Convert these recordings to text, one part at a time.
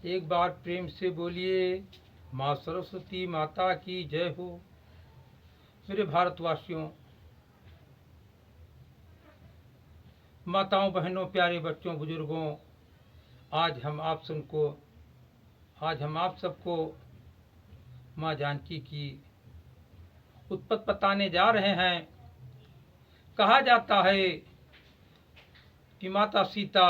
एक बार प्रेम से बोलिए माँ सरस्वती माता की जय हो। मेरे भारतवासियों, माताओं, बहनों, प्यारे बच्चों, बुजुर्गों, आज हम आप सबको माँ जानकी की उत्पत्ति बताने जा रहे हैं। कहा जाता है कि माता सीता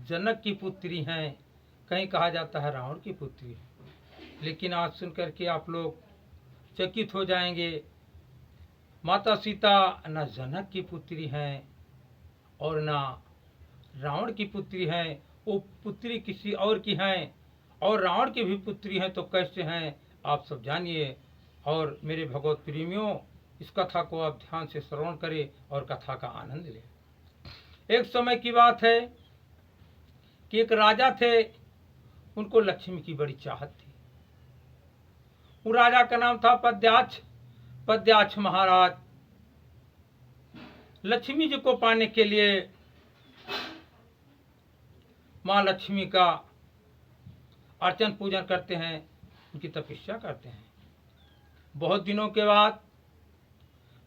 जनक की पुत्री हैं, कहीं कहा जाता है रावण की पुत्री। लेकिन आज सुनकर के आप लोग चकित हो जाएंगे, माता सीता न जनक की पुत्री हैं और न रावण की पुत्री हैं। वो पुत्री किसी और की हैं, और रावण की भी पुत्री हैं तो कैसे हैं, आप सब जानिए। और मेरे भगवत प्रेमियों, इस कथा को आप ध्यान से श्रवण करें और कथा का आनंद लें। एक समय की बात है कि एक राजा थे, उनको लक्ष्मी की बड़ी चाहत थी। उन राजा का नाम था पद्याक्ष महाराज। लक्ष्मी जी को पाने के लिए माँ लक्ष्मी का अर्चन पूजन करते हैं, उनकी तपस्या करते हैं। बहुत दिनों के बाद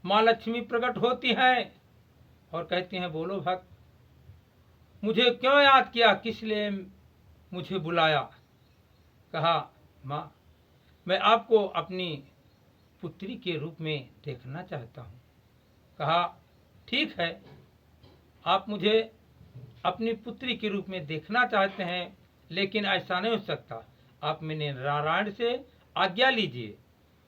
माँ लक्ष्मी प्रकट होती हैं और कहती हैं, बोलो भक्त, मुझे क्यों याद किया, किस लिए मुझे बुलाया। कहा, माँ, मैं आपको अपनी पुत्री के रूप में देखना चाहता हूँ। कहा, ठीक है, आप मुझे अपनी पुत्री के रूप में देखना चाहते हैं, लेकिन ऐसा नहीं हो सकता। आप मैंने नारायण से आज्ञा लीजिए।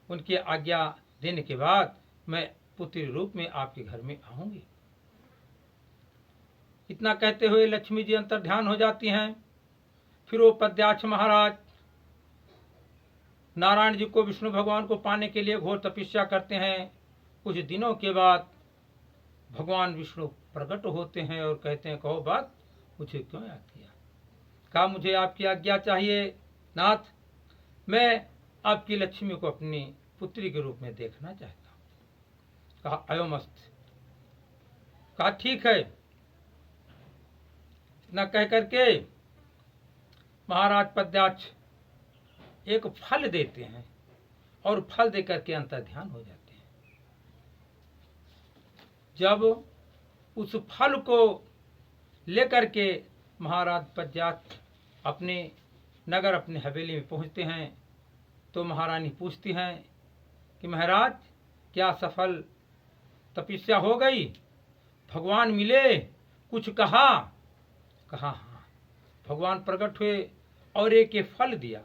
उनकी आज्ञा देने के बाद मैं पुत्री रूप में आपके घर में आऊंगी। इतना कहते हुए लक्ष्मी जी अंतर ध्यान हो जाती हैं। फिर वो पद्याक्ष महाराज नारायण जी को, विष्णु भगवान को पाने के लिए घोर तपस्या करते हैं। कुछ दिनों के बाद भगवान विष्णु प्रकट होते हैं और कहते हैं, कहो बात, मुझे क्यों याद किया। कहा, मुझे आपकी आज्ञा चाहिए नाथ, मैं आपकी लक्ष्मी को अपनी पुत्री के रूप में देखना चाहता हूँ। कहा, अयो मस्त। कहा, ठीक है। न कह करके महाराज पद्याक्ष एक फल देते हैं और फल देकर के अंतर ध्यान हो जाते हैं। जब उस फल को लेकर के महाराज पद्याक्ष अपने नगर, अपने हवेली में पहुंचते हैं तो महारानी पूछती हैं कि महाराज, क्या सफल तपस्या हो गई, भगवान मिले, कुछ कहा। कहा, हाँ, भगवान प्रकट हुए और एक ये फल दिया,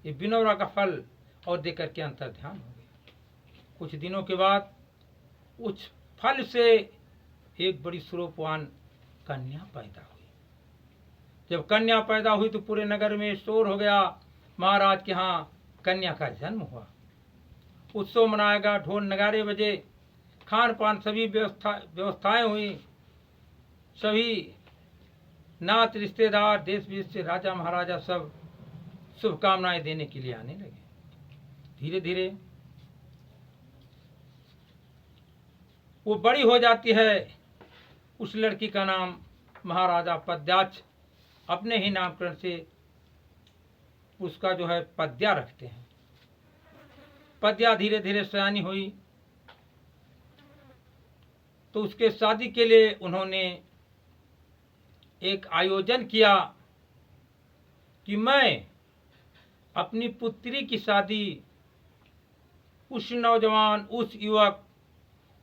ये बिनौरा का फल, और देकर के अंतर ध्यान हो गया। कुछ दिनों के बाद उस फल से एक बड़ी स्वरूपवान कन्या पैदा हुई। जब कन्या पैदा हुई तो पूरे नगर में शोर हो गया, महाराज के यहाँ कन्या का जन्म हुआ। उत्सव मनाया गया, ढोल नगाड़े बजे, खान पान सभी व्यवस्थाएं हुई। सभी नात रिश्तेदार, देश विदेश से राजा महाराजा सब शुभकामनाएं देने के लिए आने लगे। धीरे धीरे वो बड़ी हो जाती है। उस लड़की का नाम महाराजा पद्याक्ष अपने ही नामकरण से उसका जो है पद्या रखते हैं। पद्या धीरे धीरे सयानी हुई तो उसके शादी के लिए उन्होंने एक आयोजन किया कि मैं अपनी पुत्री की शादी उस नौजवान, उस युवक,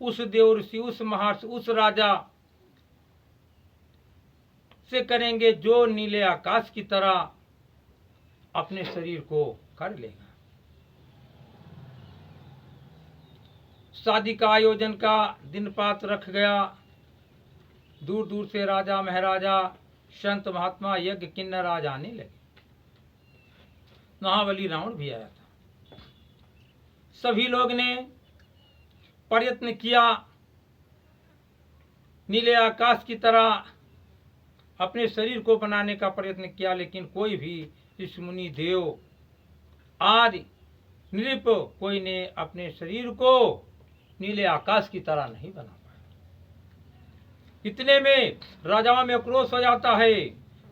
उस देवर्षि, उस महर्षि, उस राजा से करेंगे जो नीले आकाश की तरह अपने शरीर को कर लेगा। शादी का आयोजन का दिन पात रख गया। दूर दूर से राजा महाराजा, संत महात्मा, यज्ञ किन्नर आज आने लगे। महाबली रावण भी आया था। सभी लोग ने प्रयत्न किया नीले आकाश की तरह अपने शरीर को बनाने का प्रयत्न किया, लेकिन कोई भी ऋषि मुनि देव आदि नृप कोई ने अपने शरीर को नीले आकाश की तरह नहीं बना पाया। इतने में राजाओं में आक्रोश हो जाता है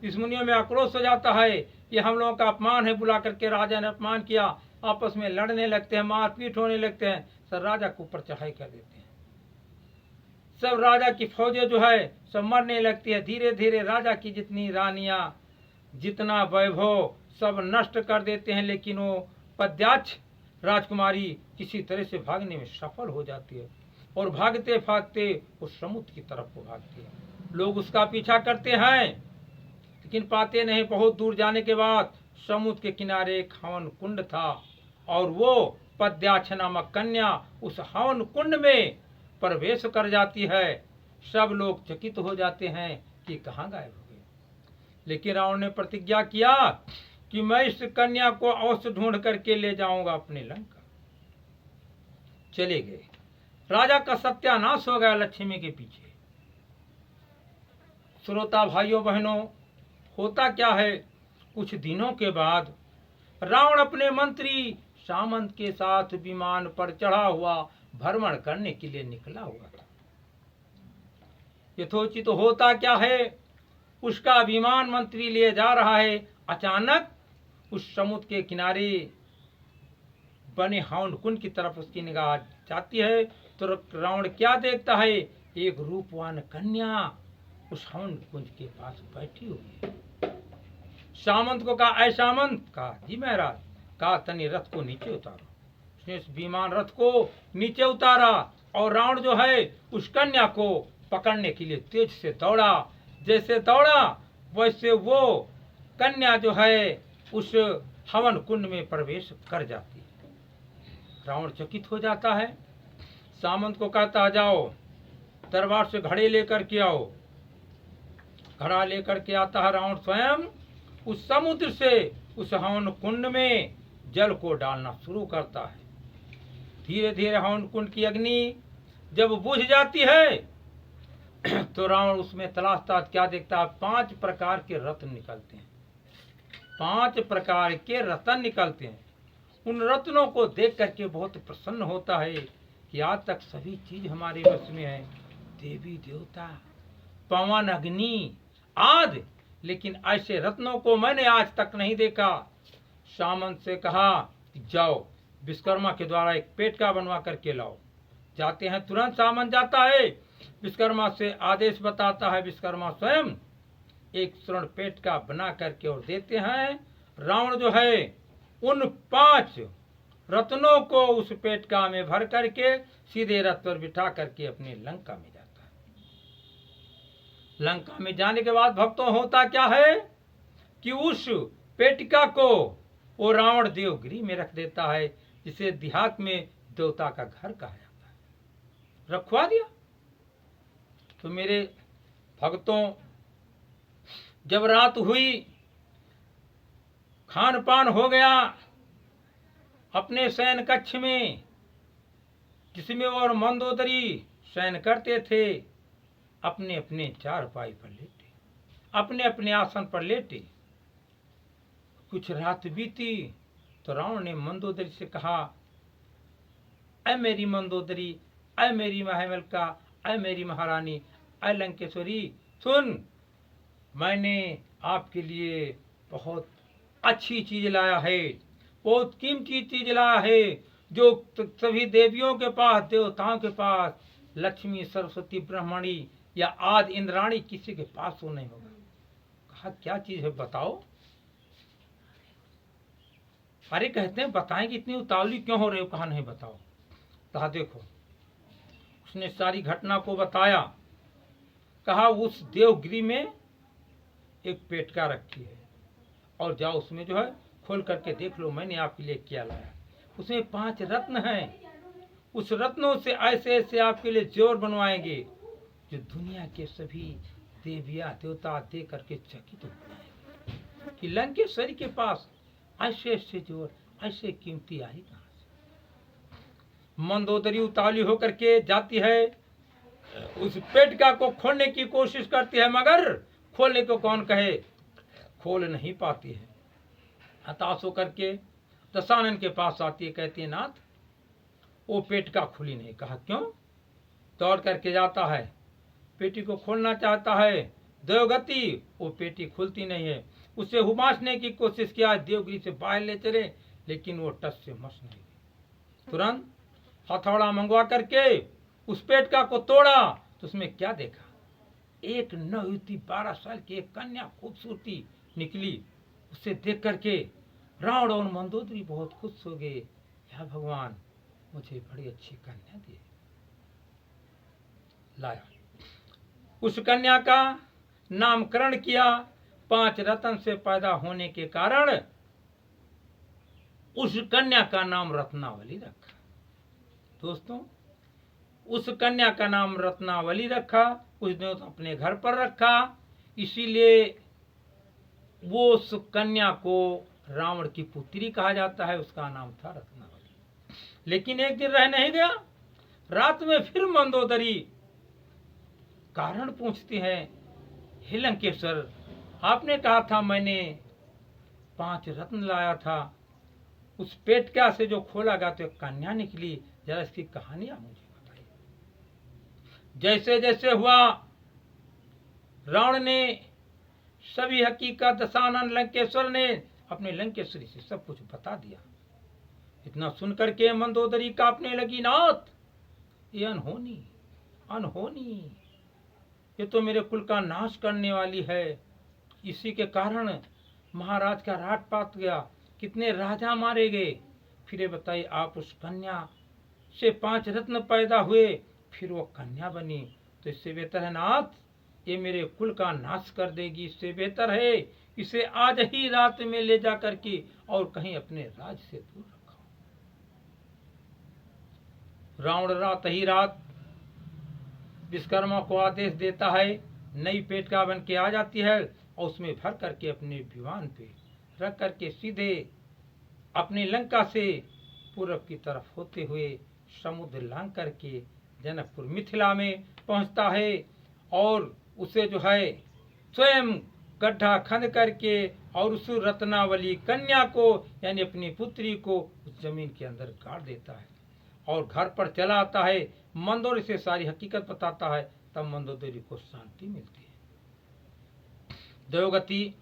इस मुनियों में आक्रोश हो जाता है, ये हम लोगों का अपमान है, बुला करके राजा ने अपमान किया। आपस में लड़ने लगते हैं, मारपीट होने लगते हैं, सब राजा के ऊपर चढ़ाई कर देते हैं। सब राजा की फौजें जो है सब मरने लगती है। धीरे धीरे राजा की जितनी रानियां, जितना वैभव सब नष्ट कर देते हैं, लेकिन वो पद्याक्ष राजकुमारी किसी तरह से भागने में सफल हो जाती है और भागते भागते उस समुद्र की तरफ को भागती है। लोग उसका पीछा करते हैं लेकिन पाते नहीं। बहुत दूर जाने के बाद समुद्र के किनारे एक हवन कुंड था और वो पद्याक्ष नामक कन्या उस हवन कुंड में प्रवेश कर जाती है। सब लोग चकित हो जाते हैं कि कहाँ गायब हो गए। लेकिन रावण ने प्रतिज्ञा किया कि मैं इस कन्या को अवश्य ढूंढ करके ले जाऊंगा अपने लंका। चले गए। राजा का सत्यानाश हो गया लक्ष्मी के पीछे। श्रोता भाइयों बहनों, होता क्या है, कुछ दिनों के बाद रावण अपने मंत्री सामंत के साथ विमान पर चढ़ा हुआ भ्रमण करने के लिए निकला हुआ था। यथोचित होता क्या है, उसका विमान मंत्री लिए जा रहा है। अचानक उस समुद्र के किनारे बने हवन कुंड की तरफ उसकी निगाह जाती है तो रावण क्या देखता है, एक रूपवान कन्या उस हवन कुंज के पास बैठी हुई है। सामंत को कहा, ऐ सामंत, कहा जी महाराज, कहा तनी रथ को नीचे उतारो। उसने उस विमान रथ को नीचे उतारा और रावण जो है उस कन्या को पकड़ने के लिए तेज से दौड़ा। जैसे दौड़ा वैसे वो कन्या जो है उस हवन कुंड में प्रवेश कर जाती है। रावण चकित हो जाता है। सामंत को कहता, जाओ दरबार से घड़े लेकर के आओ। घड़ा लेकर के आता है रावण स्वयं। उस समुद्र से उस हवन कुंड में जल को डालना शुरू करता है। धीरे धीरे हवन कुंड की अग्नि जब बुझ जाती है तो रावण उसमें तलाशता क्या देखता है, 5 प्रकार के रत्न निकलते हैं। 5 प्रकार के रत्न निकलते हैं। उन रत्नों को देख करके बहुत प्रसन्न होता है कि आज तक सभी चीज हमारे वश में है, देवी देवता, पवन, अग्नि आदि, लेकिन ऐसे रत्नों को मैंने आज तक नहीं देखा। सामंत से कहा, जाओ विश्वकर्मा के द्वारा एक पेटका बनवा करके लाओ। जाते हैं, तुरंत सामंत जाता है, विश्वकर्मा से आदेश बताता है। विश्वकर्मा स्वयं एक स्वर्ण पेटका बना करके और देते हैं। रावण जो है उन 5 रत्नों को उस पेटका में भर करके सीधे रथ पर बिठा करके अपने लंका में जाता है। लंका में जाने के बाद भक्तों होता क्या है कि उस पेटिका को वो रावण देवगिरी में रख देता है, जिसे देहात में देवता का घर कहा जाता है। रखवा दिया। तो मेरे भक्तों, जब रात हुई, खान पान हो गया अपने शयन कक्ष में, जिसमें और मंदोदरी शयन करते थे, अपने अपने चारपाई पर लेटे, अपने अपने आसन पर लेटे। कुछ रात बीती तो रावण ने मंदोदरी से कहा, ऐ मेरी मंदोदरी, ऐ मेरी महामलका, ऐ मेरी महारानी, ऐ लंकेश्वरी, सुन, मैंने आपके लिए बहुत अच्छी चीज लाया है, बहुत कीमती चीज लाया है, जो सभी देवियों के पास, देवताओं के पास, लक्ष्मी, सरस्वती, ब्रह्मणी या आदि इंद्राणी किसी के पास वो नहीं होगा। कहा, क्या चीज है बताओ। अरे कहते हैं बताएंगे, इतनी उतावली क्यों हो रहे हो, कहा नहीं बताओ। कहा देखो। उसने सारी घटना को बताया। कहा उस देवगिरी में एक पेटका रखी है और जाओ उसमें जो है खोल करके देख लो मैंने आपके लिए क्या लाया। उसमें 5 रत्न हैं। उस रत्नों से ऐसे ऐसे आपके लिए जोर बनवाएंगे जो दुनिया के सभी देविया देवता देख करके चकित हो जाएंगे कि लंकेश्वरी के पास ऐसे ऐसे जोर, ऐसे कीमती आई कहां से। मंदोदरी उतावली होकर के जाती है, उस पेटका को खोलने की कोशिश करती है, मगर खोलने को कौन कहे, खोल नहीं पाती है। हताश होकर के दशानन के पास आती है, कहती है नाथ वो पेटका खुली नहीं। कहा क्यों। दौड़ करके जाता है, पेटी को खोलना चाहता है, देवगति वो पेटी खुलती नहीं है। उसे हुमासने की कोशिश किया, देवगिरी से बाहर ले चले, लेकिन वो टस से मस नहीं गई। तुरंत हथौड़ा मंगवा करके उस पेटका को तोड़ा तो उसमें क्या देखा, एक नवयुवती 12 साल की एक कन्या खूबसूरती निकली। उसे देख करके रावण और मंदोदरी बहुत खुश हो गए। या भगवान, मुझे बड़ी अच्छी कन्या दी। लाया, उस कन्या का नामकरण किया। 5 रत्न से पैदा होने के कारण उस कन्या का नाम रत्नावली रखा। दोस्तों, उस कन्या का नाम रत्नावली रखा। उसने अपने घर पर रखा, इसीलिए वो उस कन्या को रावण की पुत्री कहा जाता है। उसका नाम था रत्नावली। लेकिन एक दिन रह नहीं गया, रात में फिर मंदोदरी कारण पूछती है, हे लंकेश्वर, आपने कहा था मैंने 5 रत्न लाया था, उस पेटका से जो खोला गया तो एक कन्या निकली, जरा इसकी कहानियां मुझे बताइए। जैसे जैसे हुआ, रावण ने सभी हकीकत दशानन लंकेश्वर ने अपने लंकेश्वरी से सब कुछ बता दिया। इतना सुनकर के मंदोदरी कांपने लगी, नाथ, ये अनहोनी अनहोनी, ये तो मेरे कुल का नाश करने वाली है। इसी के कारण महाराज का राट पात गया, कितने राजा मारे गए। फिर ये बताइए, आप उस कन्या से 5 रत्न पैदा हुए, फिर वो कन्या बनी, तो इससे बेहतर है नाथ, ये मेरे कुल का नाश कर देगी। इससे बेहतर है इसे आज ही रात में ले जा करके और कहीं अपने राज से दूर रखो। रावण रात ही रात विश्वकर्मा को आदेश देता है, नई पेटका बन के आ जाती है और उसमें भर करके अपने विमान पे रख करके सीधे अपनी लंका से पूरब की तरफ होते हुए समुद्र लांग करके जनकपुर मिथिला में पहुंचता है। और उसे जो है स्वयं गड्ढा खंद करके और उस रत्नावली कन्या को यानी अपनी पुत्री को उस जमीन के अंदर गाड़ देता है और घर पर चला आता है। मंदोदरी से सारी हकीकत बताता है, तब मंदोदरी को शांति मिलती है। देवगति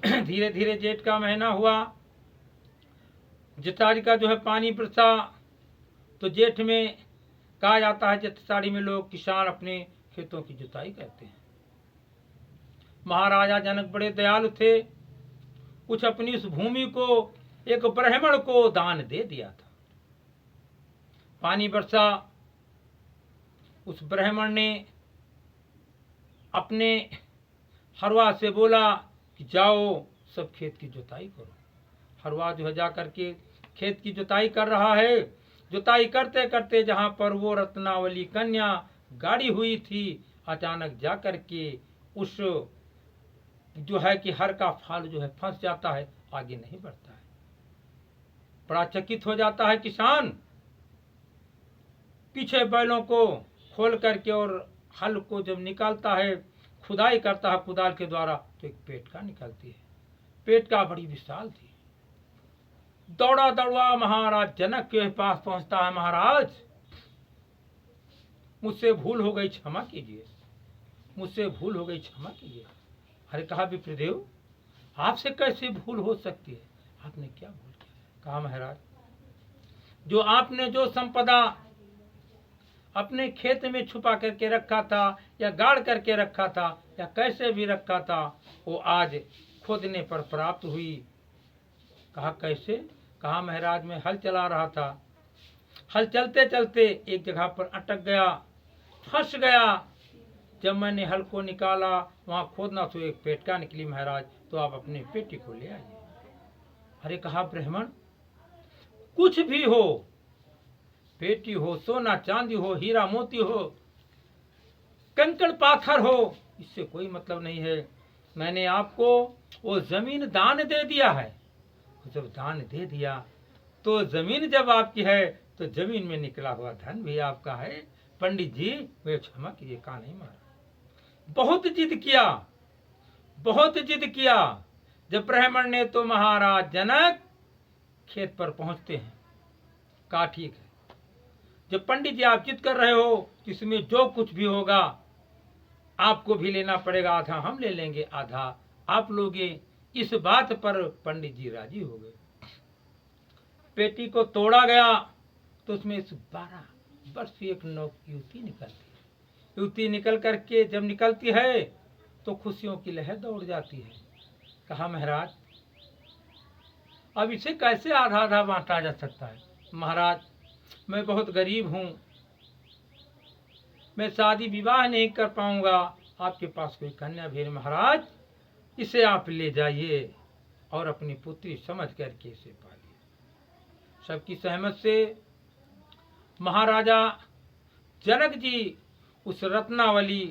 धीरे धीरे जेठ का महीना हुआ, जटारी का जो है पानी बरसा, तो जेठ में कहा जाता है जटारी में लोग किसान अपने खेतों की जुताई करते हैं। महाराजा जनक बड़े दयालु थे, कुछ अपनी उस भूमि को एक ब्राह्मण को दान दे दिया था। पानी बरसा, उस ब्राह्मण ने अपने हरवा से बोला कि जाओ सब खेत की जुताई करो। हरवा जो है जा करके खेत की जुताई कर रहा है। जुताई करते करते जहां पर वो रत्नावली कन्या गाड़ी हुई थी, अचानक जा करके उस जो है कि हर का फाल जो है फंस जाता है, आगे नहीं बढ़ता है। बड़ा चकित हो जाता है किसान, पीछे बैलों को खोल करके और हल को जब निकालता है, खुदाई करता है कुदाल के द्वारा, तो एक पेटका निकलती है। पेटका बड़ी विशाल थी। दौड़ा दौड़ा महाराज जनक के पास पहुंचता है, महाराज मुझसे भूल हो गई, क्षमा कीजिए, मुझसे भूल हो गई, क्षमा कीजिए। अरे कहा विप्रदेव, आपसे कैसे भूल हो सकती है, आपने क्या भूल किया? कहा महाराज, जो आपने जो संपदा अपने खेत में छुपा करके रखा था या गाड़ करके रखा था या कैसे भी रखा था, वो आज खोदने पर प्राप्त हुई। कहा कैसे? कहा महाराज, मैं हल चला रहा था, हल चलते चलते एक जगह पर अटक गया, फंस गया। जब मैंने हल को निकाला, वहां खोदना तो एक पेटका निकली महाराज, तो आप अपने पेटी को ले आइए। अरे कहा ब्राह्मण, कुछ भी हो, पेटी हो, सोना चांदी हो, हीरा मोती हो, कंकड़ पाथर हो, इससे कोई मतलब नहीं है। मैंने आपको वो जमीन दान दे दिया है। जब दान दे दिया तो जमीन जब आपकी है तो जमीन में निकला हुआ धन भी आपका है। पंडित जी वे क्षमा कीजिए, कहा नहीं मारा। बहुत जिद किया, बहुत जिद किया। जब ब्राह्मण ने तो महाराज जनक खेत पर पहुंचते हैं, कहा ठीक है, जब पंडित जी आप जिद कर रहे हो, इसमें जो कुछ भी होगा आपको भी लेना पड़ेगा, आधा हम ले लेंगे, आधा आप लोगे। इस बात पर पंडित जी राजी हो गए। पेटी को तोड़ा गया तो उसमें 12 वर्ष एक नौ युवती निकलती। युवती निकल करके जब निकलती है तो खुशियों की लहर दौड़ जाती है। कहा महाराज अब इसे कैसे आधा आधा बांटा जा सकता है? महाराज मैं बहुत गरीब हूँ, मैं शादी विवाह नहीं कर पाऊंगा, आपके पास कोई कन्या भी है महाराज, इसे आप ले जाइए और अपनी पुत्री समझ करके इसे पालिए। सबकी सहमत से महाराजा जनक जी उस रत्नावली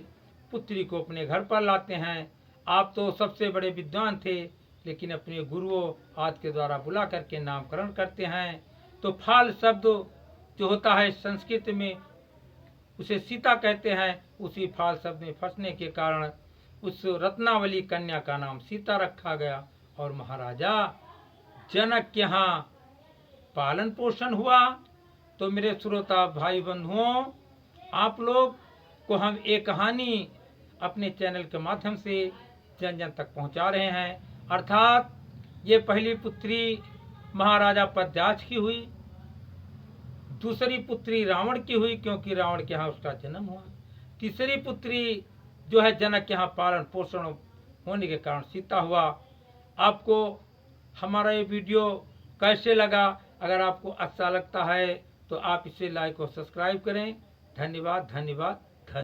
पुत्री को अपने घर पर लाते हैं। आप तो सबसे बड़े विद्वान थे, लेकिन अपने गुरुओं आदि के द्वारा बुला करके नामकरण करते हैं। तो फाल शब्द जो होता है संस्कृत में उसे सीता कहते हैं। उसी फाल शब्द में फंसने के कारण उस रत्नावली कन्या का नाम सीता रखा गया और महाराजा जनक के यहाँ पालन पोषण हुआ। तो मेरे श्रोता भाई बंधुओं, आप लोग को हम एक कहानी अपने चैनल के माध्यम से जन जन तक पहुंचा रहे हैं। अर्थात ये पहली पुत्री महाराजा पद्याच की हुई, दूसरी पुत्री रावण की हुई क्योंकि रावण के यहाँ उसका जन्म हुआ, तीसरी पुत्री जो है जनक के यहाँ पालन पोषण होने के कारण सीता हुआ। आपको हमारा ये वीडियो कैसे लगा? अगर आपको अच्छा लगता है तो आप इसे लाइक और सब्सक्राइब करें। धन्यवाद धन्यवाद।